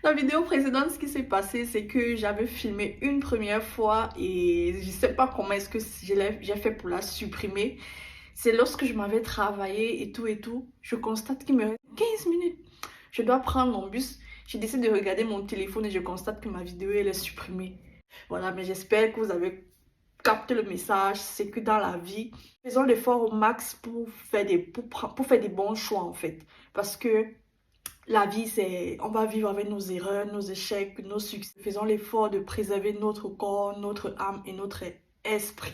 La vidéo précédente, ce qui s'est passé, c'est que j'avais filmé une première fois et je sais pas comment est-ce que j'ai fait pour la supprimer. C'est lorsque je m'avais travaillé et tout, je constate qu'il me reste 15 minutes. Je dois prendre mon bus. J'ai décidé de regarder mon téléphone et je constate que ma vidéo, elle est supprimée. Voilà, mais j'espère que vous avez capté le message. C'est que dans la vie, faisons l'effort au max pour faire des bons choix en fait. Parce que la vie, c'est, on va vivre avec nos erreurs, nos échecs, nos succès. Faisons l'effort de préserver notre corps, notre âme et notre esprit.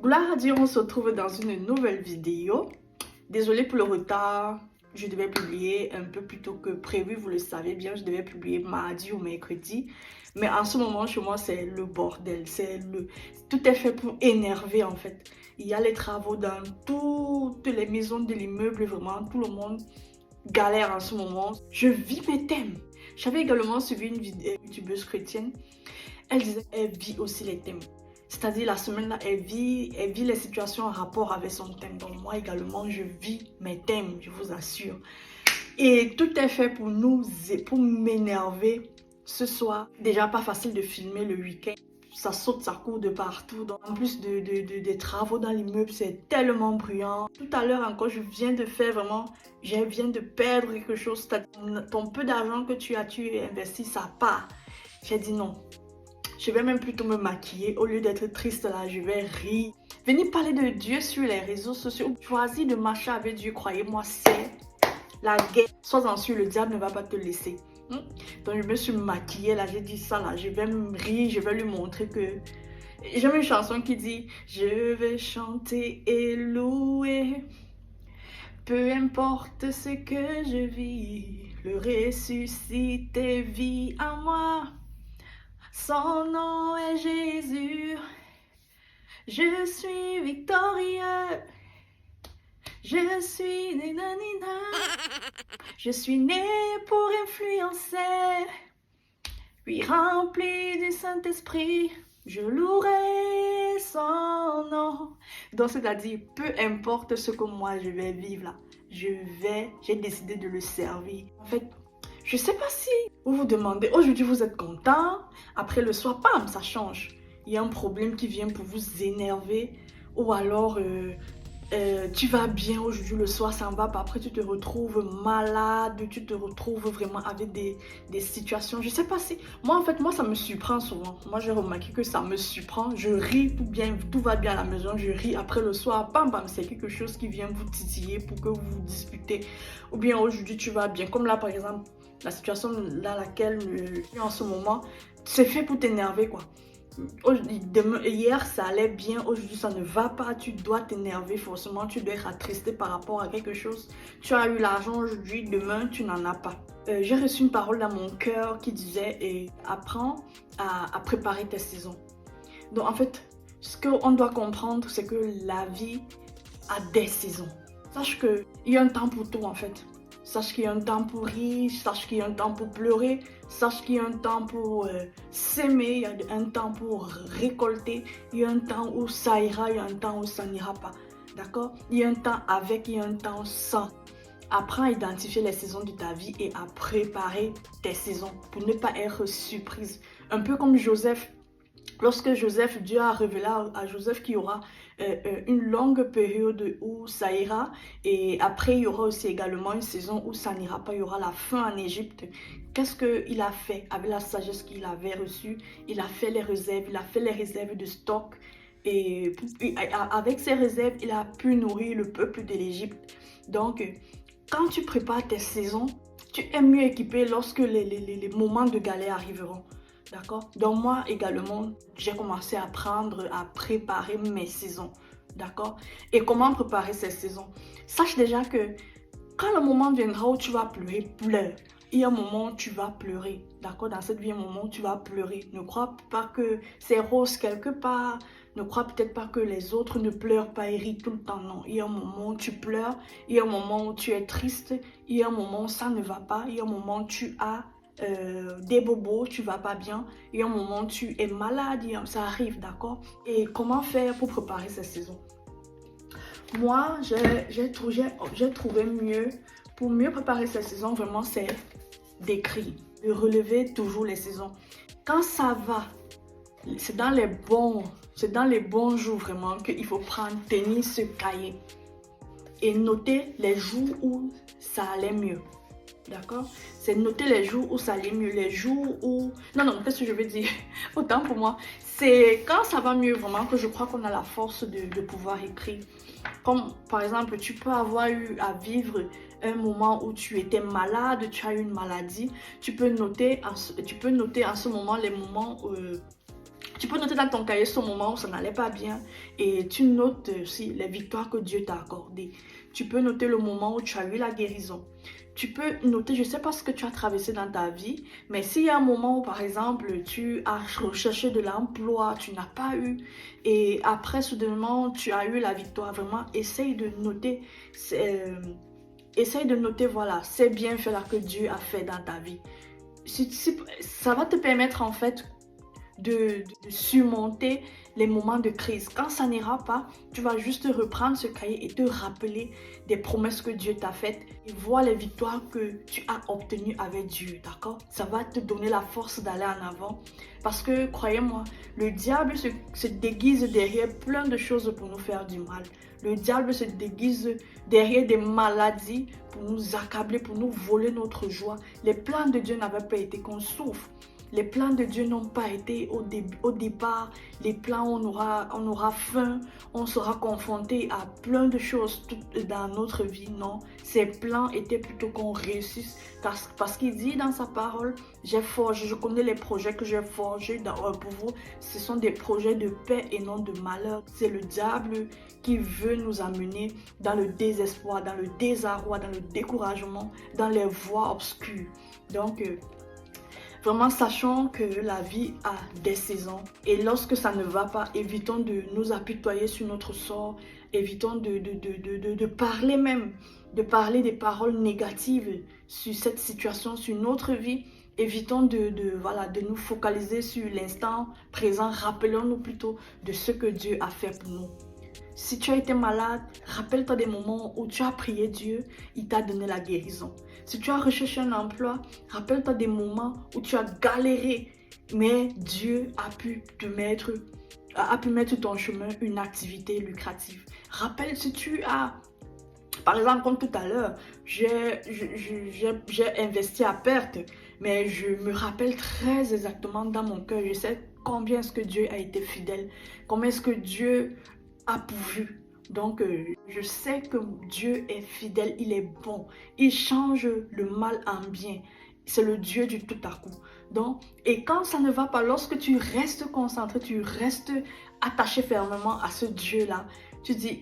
Gloire à Dieu, on se retrouve dans une nouvelle vidéo. Désolée pour le retard, je devais publier un peu plus tôt que prévu, vous le savez bien, je devais publier mardi ou mercredi. Mais en ce moment, chez moi, c'est le bordel, tout est fait pour énerver en fait. Il y a les travaux dans toutes les maisons de l'immeuble, vraiment, tout le monde galère en ce moment. Je vis mes thèmes. J'avais également suivi une youtubeuse chrétienne. Elle disait qu'elle vit aussi les thèmes. C'est-à-dire la semaine là, elle vit les situations en rapport avec son thème. Donc moi également, je vis mes thèmes, je vous assure. Et tout est fait pour m'énerver ce soir. Déjà pas facile de filmer le week-end. Ça saute, ça court de partout. Donc, en plus des travaux dans l'immeuble, c'est tellement bruyant. Tout à l'heure encore, je viens de perdre quelque chose. Ton peu d'argent que tu investi, ça part. J'ai dit non. Je vais même plutôt me maquiller. Au lieu d'être triste là, je vais rire. Venez parler de Dieu sur les réseaux sociaux. Choisis de marcher avec Dieu, croyez-moi, c'est la guerre. Sois-en sûr, le diable ne va pas te laisser. Donc je me suis maquillée là, j'ai dit ça là, je vais me rire, je vais lui montrer que... J'aime une chanson qui dit « Je vais chanter et louer, peu importe ce que je vis, le ressuscité vit en moi. Son nom est Jésus, je suis victorieux, je suis nanana, je suis né pour influencer, puis rempli du Saint-Esprit, je louerai son nom. » Donc c'est-à-dire, peu importe ce que moi je vais vivre là, j'ai décidé de le servir. En fait, je sais pas si vous vous demandez, aujourd'hui vous êtes content, après le soir, bam, ça change. Il y a un problème qui vient pour vous énerver, ou alors tu vas bien aujourd'hui, le soir ça en va pas, après tu te retrouves malade, tu te retrouves vraiment avec des situations, je sais pas si, moi en fait, moi ça me surprend souvent, moi j'ai remarqué que ça me surprend, je ris tout va bien à la maison, je ris, après le soir, bam bam, c'est quelque chose qui vient vous titiller pour que vous vous disputez, ou bien aujourd'hui tu vas bien, comme là par exemple, la situation dans laquelle je suis en ce moment, c'est fait pour t'énerver quoi. Hier ça allait bien, aujourd'hui ça ne va pas, tu dois t'énerver forcément, tu dois être attristé par rapport à quelque chose. Tu as eu l'argent aujourd'hui, demain tu n'en as pas. J'ai reçu une parole dans mon cœur qui disait apprends à préparer tes saisons. Donc en fait, ce qu'on doit comprendre, c'est que la vie a des saisons. Sache qu'il y a un temps pour tout en fait. Sache qu'il y a un temps pour rire, sache qu'il y a un temps pour pleurer, sache qu'il y a un temps pour s'aimer, il y a un temps pour récolter, il y a un temps où ça ira, il y a un temps où ça n'ira pas. D'accord? Il y a un temps avec, il y a un temps sans. Apprends à identifier les saisons de ta vie et à préparer tes saisons pour ne pas être surprise. Un peu comme Joseph. Lorsque Dieu a révélé à Joseph qu'il y aura une longue période où ça ira et après il y aura aussi également une saison où ça n'ira pas, il y aura la faim en Égypte. Qu'est-ce qu'il a fait avec la sagesse qu'il avait reçue? Il a fait les réserves, il a fait les réserves de stock et avec ces réserves, il a pu nourrir le peuple de l'Égypte. Donc, quand tu prépares tes saisons, tu es mieux équipé lorsque les moments de galère arriveront. D'accord? Donc moi également, j'ai commencé à apprendre à préparer mes saisons. D'accord? Et comment préparer ces saisons? Sache déjà que quand le moment viendra où tu vas pleurer, pleure. Il y a un moment où tu vas pleurer. D'accord? Dans cette vie, il y a un moment où tu vas pleurer. Ne crois pas que c'est rose quelque part. Ne crois peut-être pas que les autres ne pleurent pas et rient tout le temps. Non, il y a un moment où tu pleures, il y a un moment où tu es triste, il y a un moment où ça ne va pas, il y a un moment où tu as des bobos, tu vas pas bien, il y a un moment où tu es malade, ça arrive, d'accord? Et comment faire pour préparer cette saison? Moi, j'ai trouvé mieux, pour mieux préparer cette saison, vraiment, c'est d'écrire, de relever toujours les saisons. Quand ça va, c'est dans les bons jours vraiment qu'il faut tenir ce cahier et noter les jours où ça allait mieux. D'accord? C'est noter les jours où ça allait mieux, les jours où... Non, qu'est-ce que je veux dire? Autant pour moi. C'est quand ça va mieux vraiment que je crois qu'on a la force de pouvoir écrire. Comme par exemple, tu peux avoir eu à vivre un moment où tu étais malade, tu as eu une maladie. Tu peux noter en ce moment les moments où... Tu peux noter dans ton cahier ce moment où ça n'allait pas bien et tu notes aussi les victoires que Dieu t'a accordées. Tu peux noter le moment où tu as eu la guérison. Tu peux noter, je ne sais pas ce que tu as traversé dans ta vie, mais s'il y a un moment où, par exemple, tu as recherché de l'emploi, tu n'as pas eu, et après, soudainement, tu as eu la victoire, vraiment, essaye de noter, voilà, ces bienfaits-là que Dieu a fait dans ta vie. Ça va te permettre, en fait, de surmonter les moments de crise. Quand ça n'ira pas, tu vas juste reprendre ce cahier et te rappeler des promesses que Dieu t'a faites et voir les victoires que tu as obtenues avec Dieu, d'accord? Ça va te donner la force d'aller en avant parce que, croyez-moi, le diable se déguise derrière plein de choses pour nous faire du mal. Le diable se déguise derrière des maladies pour nous accabler, pour nous voler notre joie. Les plans de Dieu n'avaient pas été qu'on souffre. Les plans de Dieu n'ont pas été au départ les plans où on aura faim, on sera confronté à plein de choses dans notre vie. Non, ces plans étaient plutôt qu'on réussisse parce qu'il dit dans sa parole, je connais les projets que j'ai forgés pour vous. Ce sont des projets de paix et non de malheur. C'est le diable qui veut nous amener dans le désespoir, dans le désarroi, dans le découragement, dans les voies obscures. Donc, vraiment, sachons que la vie a des saisons et lorsque ça ne va pas, évitons de nous apitoyer sur notre sort, évitons de parler même, de parler des paroles négatives sur cette situation, sur notre vie. Évitons de nous focaliser sur l'instant présent, rappelons-nous plutôt de ce que Dieu a fait pour nous. Si tu as été malade, rappelle-toi des moments où tu as prié Dieu, il t'a donné la guérison. Si tu as recherché un emploi, rappelle-toi des moments où tu as galéré, mais Dieu a pu mettre ton chemin une activité lucrative. Rappelle si tu as, par exemple, comme tout à l'heure, j'ai investi à perte, mais je me rappelle très exactement dans mon cœur, je sais combien est-ce que Dieu a été fidèle, combien est-ce que Dieu a pourvu. Donc, je sais que Dieu est fidèle, il est bon. Il change le mal en bien. C'est le Dieu du tout à coup. Donc, et quand ça ne va pas, lorsque tu restes concentré, tu restes attaché fermement à ce Dieu-là, tu dis...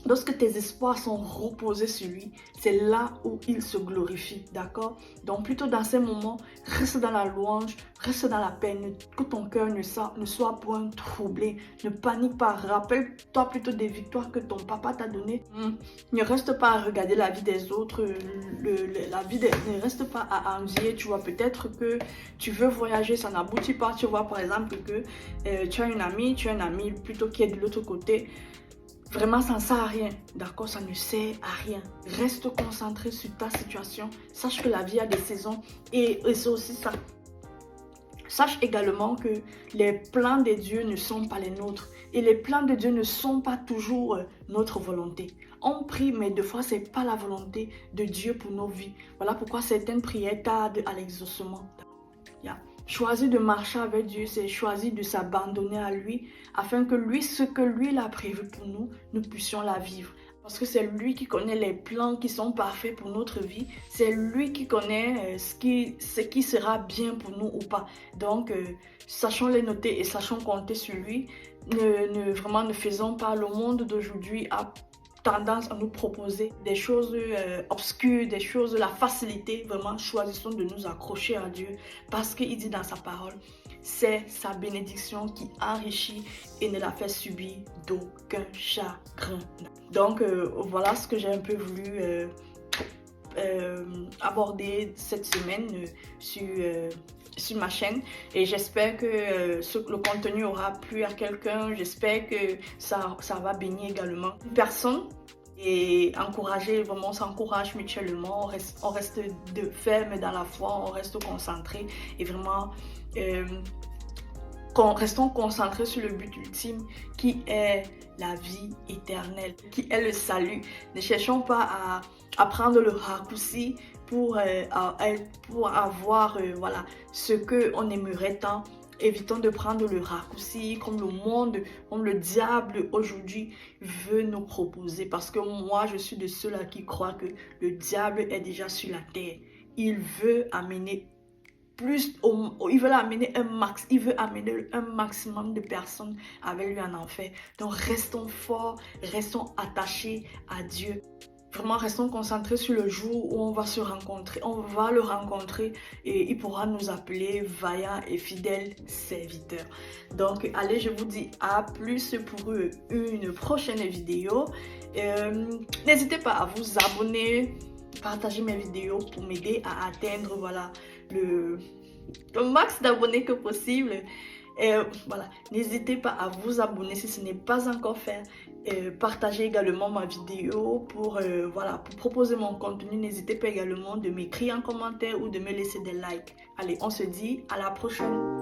lorsque tes espoirs sont reposés sur lui, c'est là où il se glorifie, d'accord? Donc plutôt dans ces moments, reste dans la louange, reste dans la peine, que ton cœur ne soit point troublé, ne panique pas, rappelle-toi plutôt des victoires que ton papa t'a données. Ne reste pas à regarder la vie des autres, ne reste pas à envier, tu vois, peut-être que tu veux voyager, ça n'aboutit pas, tu vois, par exemple que tu as un ami plutôt qui est de l'autre côté. Vraiment, ça ne sert à rien, d'accord? Ça ne sert à rien. Reste concentré sur ta situation. Sache que la vie a des saisons et c'est aussi ça. Sache également que les plans de Dieu ne sont pas les nôtres. Et les plans de Dieu ne sont pas toujours notre volonté. On prie, mais des fois, ce n'est pas la volonté de Dieu pour nos vies. Voilà pourquoi certaines prières tardent à l'exaucement. Choisir de marcher avec Dieu, c'est choisir de s'abandonner à lui, afin que lui, ce que lui a prévu pour nous, nous puissions la vivre. Parce que c'est lui qui connaît les plans qui sont parfaits pour notre vie. C'est lui qui connaît ce qui sera bien pour nous ou pas. Donc, sachons les noter et sachons compter sur lui. Vraiment, ne faisons pas le monde d'aujourd'hui à tendance à nous proposer des choses obscures, des choses, la facilité. Vraiment, choisissons de nous accrocher à Dieu parce qu'il dit dans sa parole c'est sa bénédiction qui enrichit et ne la fait subir d'aucun chagrin. Donc voilà ce que j'ai un peu voulu aborder cette semaine sur ma chaîne, et j'espère que le contenu aura plu à quelqu'un. J'espère que ça va bénir également une personne et encourager, vraiment on s'encourage mutuellement, on reste ferme dans la foi, on reste concentré et vraiment restons concentrés sur le but ultime qui est la vie éternelle, qui est le salut. Ne cherchons pas à prendre le raccourci pour avoir voilà, ce qu'on aimerait tant. Évitons de prendre le raccourci comme le monde, comme le diable aujourd'hui veut nous proposer. Parce que moi, je suis de ceux-là qui croient que le diable est déjà sur la terre. Il veut amener il veut amener un maximum de personnes avec lui en enfer. Donc restons forts, restons attachés à Dieu. Vraiment, restons concentrés sur le jour où on va se rencontrer. On va le rencontrer et il pourra nous appeler vaillant et fidèle serviteur. Donc, allez, je vous dis à plus pour une prochaine vidéo. N'hésitez pas à vous abonner, partager mes vidéos pour m'aider à atteindre voilà, le max d'abonnés que possible. Voilà, n'hésitez pas à vous abonner si ce n'est pas encore fait. Partagez également ma vidéo pour proposer mon contenu. N'hésitez pas également de m'écrire en commentaire ou de me laisser des likes. Allez, on se dit à la prochaine.